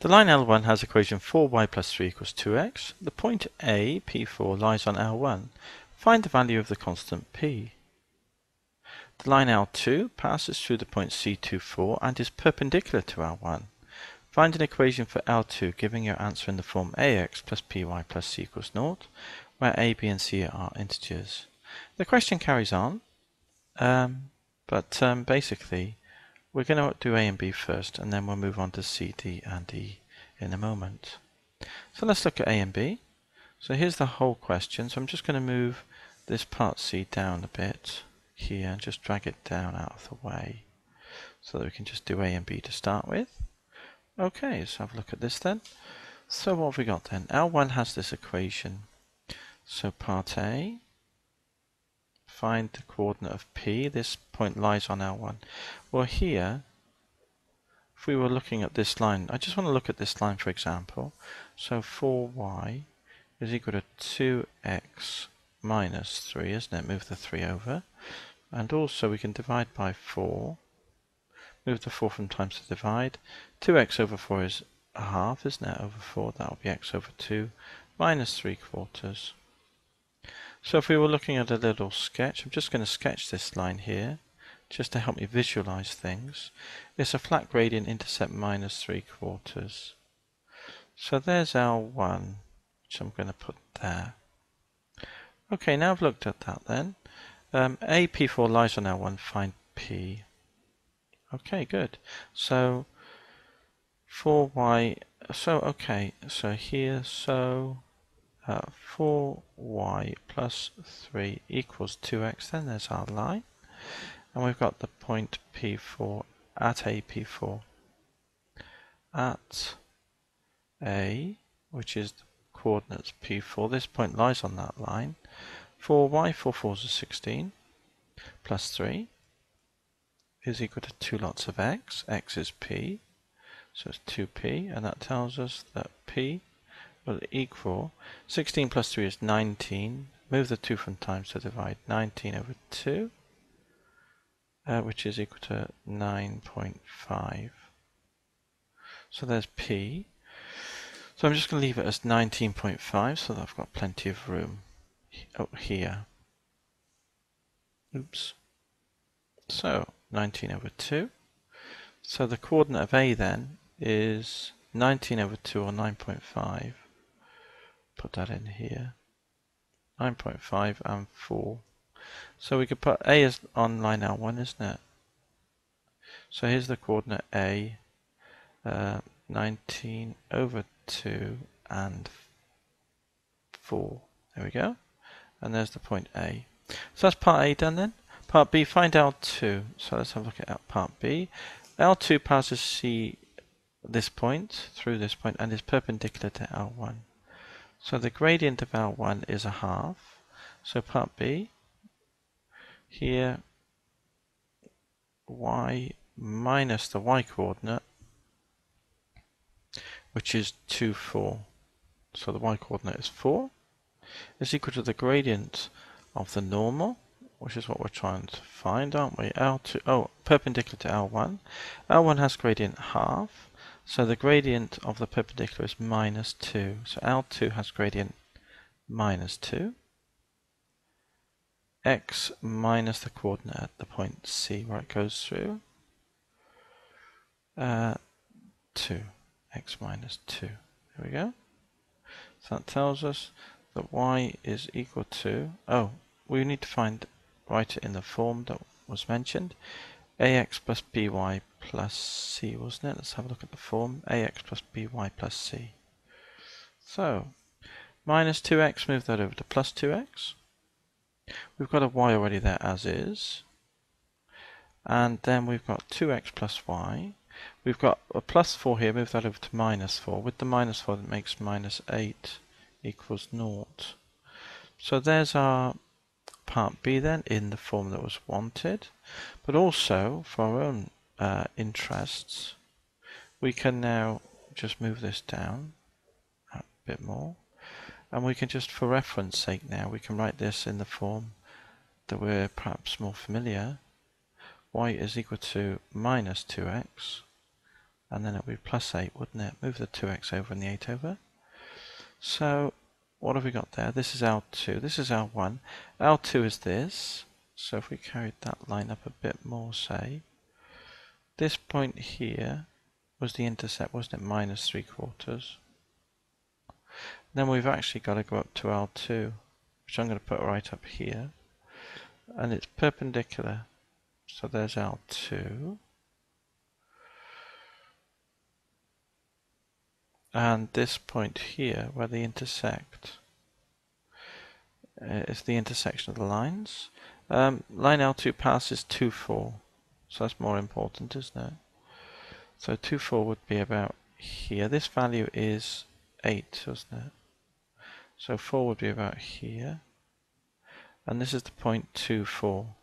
The line L1 has equation 4y plus 3 equals 2x. The point A, P4, lies on L1. Find the value of the constant P. The line L2 passes through the point C2, 4 and is perpendicular to L1. Find an equation for L2 giving your answer in the form ax plus py plus c equals 0, where a, b and c are integers. The question carries on, but basically we're going to do a and b first, and then we'll move on to c, d and e in a moment. So let's look at a and b. So here's the whole question. So I'm just going to move this part c down a bit here and just drag it down out of the way so that we can just do a and b to start with. Okay, let's have a look at this then. So what have we got then? L1 has this equation. So part A, find the coordinate of P. This point lies on L1. Well, here, if we were looking at this line, I just want to look at this line for example. So 4y is equal to 2x minus 3, isn't it? Move the 3 over. And also we can divide by 4. Move the 4 from times to divide. 2x over 4 is a half, isn't it? Over 4, that will be x over 2 minus 3/4. So if we were looking at a little sketch, I'm just going to sketch this line here, just to help me visualize things. It's a flat gradient intercept minus 3/4. So there's L1, which I'm going to put there. Okay, now I've looked at that then. A, P4 lies on L1, find P. Okay, good. So 4y, so okay, so here, so 4y plus 3 equals 2x, then there's our line. And we've got the point P4 at A, P4. At A, which is the coordinates P4, this point lies on that line. 4y, 4 4s is 16, plus 3 is equal to 2 lots of x. X is P, so it's 2P, and that tells us that P will equal 16 plus 3 is 19. Move the 2 from times to divide. 19 over 2, which is equal to 9.5. So there's P. So I'm just going to leave it as 19.5 so that I've got plenty of room here. Oops. So 19 over 2. So the coordinate of A then is 19 over 2 or 9.5. Put that in here. 9.5 and 4. So we could put A as on line L1, isn't it? So here's the coordinate A, 19 over 2 and 4. There we go. And there's the point A. So that's part A done then. Part B, find L2. So let's have a look at part B. L2 passes this point through this point and is perpendicular to L1. So the gradient of L1 is a half. So part B, here y minus the y coordinate, which is 2, 4. So the y coordinate is 4, is equal to the gradient of the normal, which is what we're trying to find, aren't we? L2, oh, perpendicular to L1. L1 has gradient half, so the gradient of the perpendicular is minus 2. So L2 has gradient minus 2. X minus the coordinate at the point C where it goes through. 2. X minus 2. There we go. So that tells us that y is equal to, oh, we need to write it in the form that was mentioned. Ax plus by plus c, wasn't it? Let's have a look at the form. Ax plus by plus c. So, minus 2x, move that over to plus 2x. We've got a y already there as is. And then we've got 2x plus y. We've got a plus 4 here, move that over to minus 4. With the minus 4, that makes minus 8 equals 0. So there's our part B then, in the form that was wanted. But also, for our own interests, we can now just move this down a bit more. And we can just, for reference sake now, we can write this in the form that we're perhaps more familiar. Y is equal to minus 2x and then it would be plus 8, wouldn't it? Move the 2x over and the 8 over. So what have we got there? This is L2, this is L1. L2 is this. So if we carried that line up a bit more, say, this point here was the intercept, wasn't it? Minus 3/4. Then we've actually got to go up to L2, which I'm going to put right up here. And it's perpendicular. So there's L2. And this point here, where they intersect, is the intersection of the lines. Line L2 passes 2, 4. So that's more important, isn't it? So 2, 4 would be about here. This value is 8, isn't it? So 4 would be about here. And this is the point 2, 4.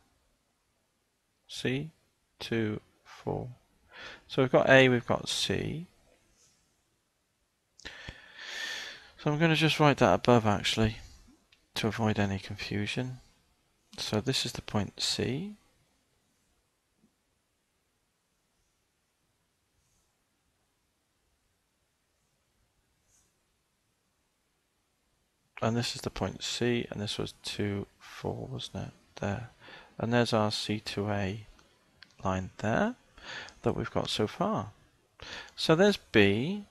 See? 2, 4. So we've got A, we've got C. So I'm going to just write that above actually to avoid any confusion. So this is the point C. And this is the point C, and this was 2, 4, wasn't it? There. And there's our C to A line there that we've got so far. So there's B.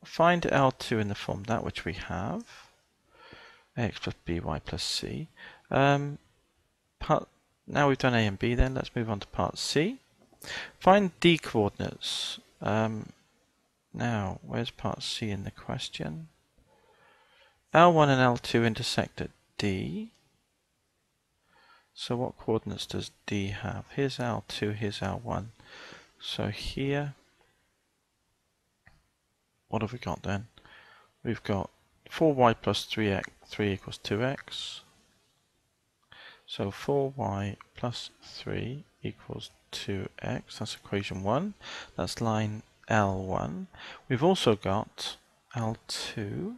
Find L2 in the form that which we have. Ax plus by plus c. Now we've done A and B, then let's move on to part C. Find D coordinates. Now, where's part C in the question? L1 and L2 intersect at D. So what coordinates does D have? Here's L2, here's L1. So here, what have we got then? We've got 4y plus 3x, 3 equals 2x. So 4y plus 3 equals 2x. That's equation 1. That's line L1. We've also got L2,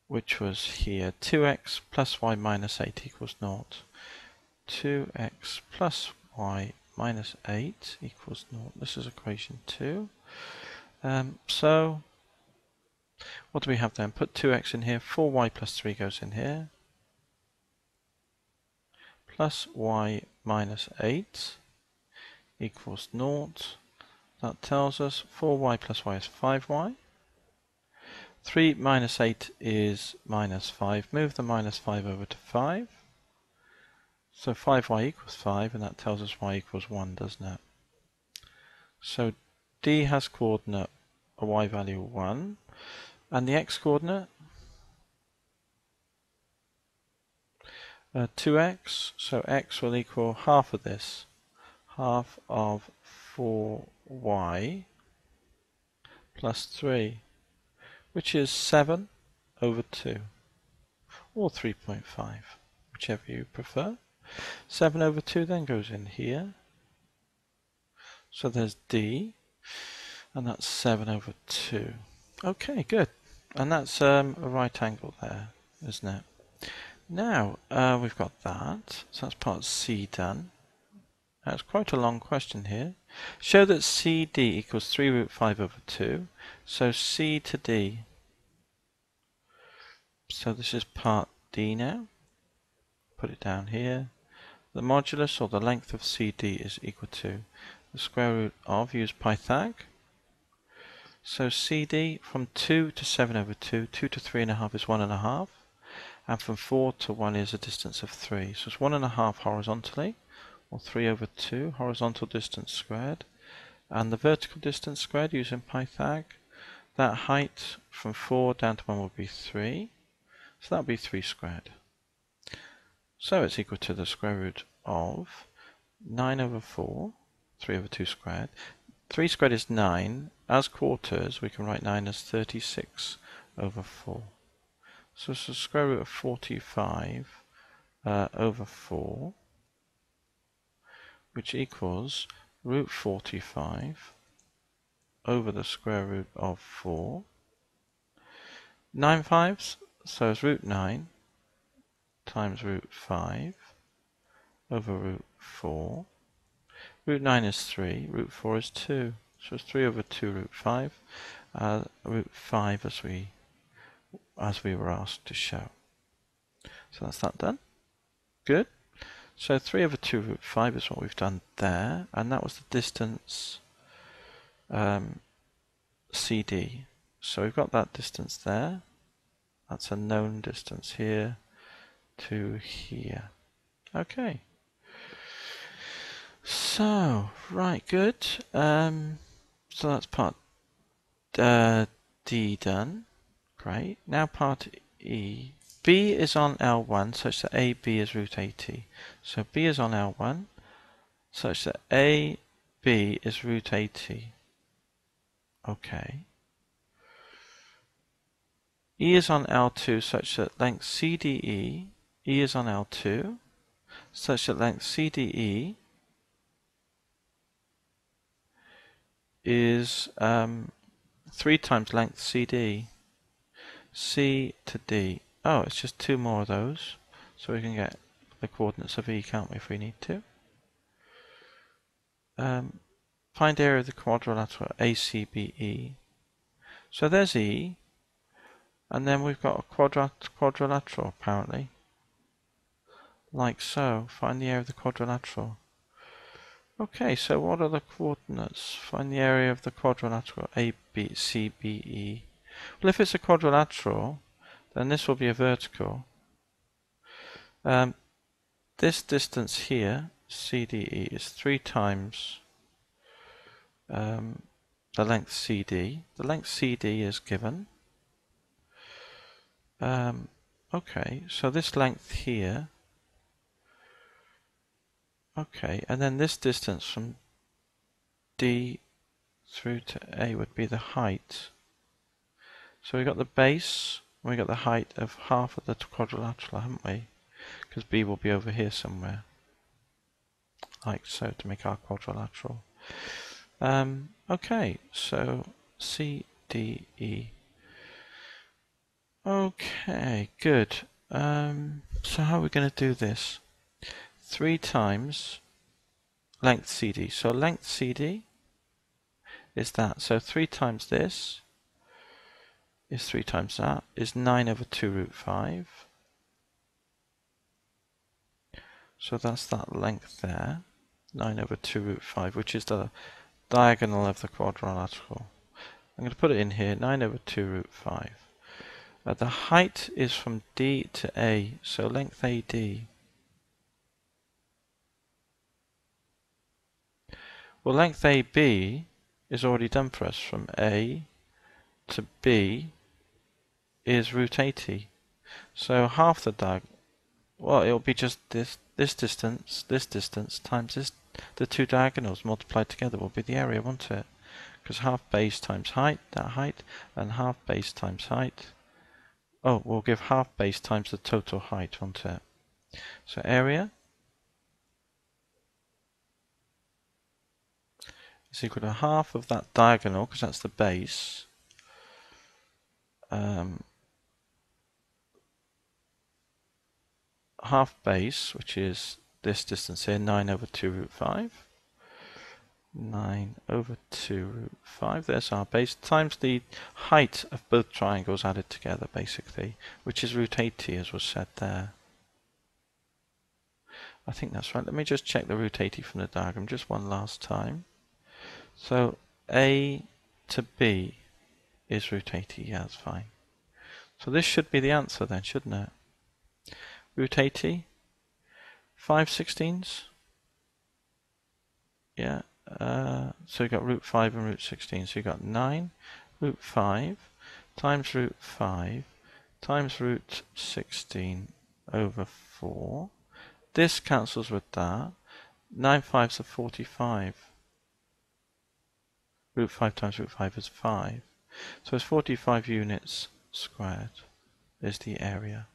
which was here. 2x plus y minus 8 equals 0. 2x plus y minus 8 equals 0. This is equation 2. So what do we have then? Put 2x in here. 4y plus 3 goes in here. Plus y minus 8 equals 0. That tells us 4y plus y is 5y. 3 minus 8 is minus 5. Move the minus 5 over to 5. So 5y equals 5, and that tells us y equals 1, doesn't it? So D has coordinate a y value 1. And the x coordinate? 2x. So x will equal half of this. Half of 4y plus 3. Which is 7 over 2. Or 3.5. Whichever you prefer. 7 over 2 then goes in here. So there's D. And that's 7 over 2. Okay, good. And that's a right angle there, isn't it? Now, we've got that. So that's part C done. That's quite a long question here. Show that CD equals 3 root 5 over 2. So C to D. So this is part D now. Put it down here. The modulus, or the length of CD, is equal to the square root of, use Pythag. So CD from 2 to 7 over 2, 2 to 3.5 is 1.5, and from 4 to 1 is a distance of 3. So it's 1.5 horizontally, or 3 over 2, horizontal distance squared, and the vertical distance squared using Pythag. That height from 4 down to 1 will be 3, so that would be 3 squared. So it's equal to the square root of 9 over 4, 3 over 2 squared. 3 squared is 9. As quarters, we can write 9 as 36 over 4. So it's the square root of 45 over 4, which equals root 45 over the square root of 4. 9 fives, so it's root 9 times root 5 over root 4. Root 9 is 3, root 4 is 2. So it's 3 over 2 root 5. Root 5 as we were asked to show. So that's that done. Good. So 3 over 2 root 5 is what we've done there, and that was the distance CD. So we've got that distance there. That's a known distance here to here. Okay. So, right, good. So that's part D done. Great. Now part E. B is on L1 such that AB is root 80. So B is on L1 such that AB is root 80. Okay. E is on L2 such that length CDE, E is on L2 such that length CDE is 3 times length CD. C to D. Oh, it's just 2 more of those. So we can get the coordinates of E, can't we, if we need to? Find area of the quadrilateral ACBE. So there's E. And then we've got a quadrilateral, apparently. Like so. Find the area of the quadrilateral. Okay, so what are the coordinates? Find the area of the quadrilateral ABCBE. Well, if it's a quadrilateral, then this will be a vertical. This distance here, CDE, is 3 times the length CD. The length CD is given. Okay, so this length here. Okay, and then this distance from D through to A would be the height. So we got the base, and we got the height of half of the quadrilateral, haven't we? Because B will be over here somewhere. Like so, to make our quadrilateral. Okay, so C, D, E. Okay, good. So how are we going to do this? 3 times length CD. So length CD is that. So 3 times this is 3 times that is 9 over 2 root 5. So that's that length there. 9 over 2 root 5, which is the diagonal of the quadrilateral. I'm going to put it in here, 9 over 2 root 5. The height is from D to A, so length AD. Well, length AB is already done for us. From A to B is root 80. So half the diagonal, well, it'll be just this distance times the 2 diagonals multiplied together will be the area, won't it? Because half base times height, that height, and half base times height. Oh, we'll give half base times the total height, won't it? So area is equal to half of that diagonal, because that's the base. Half base, which is this distance here, 9 over 2 root 5. 9 over 2 root 5, there's our base, times the height of both triangles added together, basically, which is root 80, as was said there. I think that's right. Let me just check the root 80 from the diagram just one last time. So A to B is root 80, yeah, that's fine. So this should be the answer then, shouldn't it? Root 80, 5/16, yeah. So you got root 5 and root 16. So you got 9 root 5 times root 5 times root 16 over 4. This cancels with that. 9 5s are 45. Root 5 times root 5 is 5. So it's 45 units squared is the area.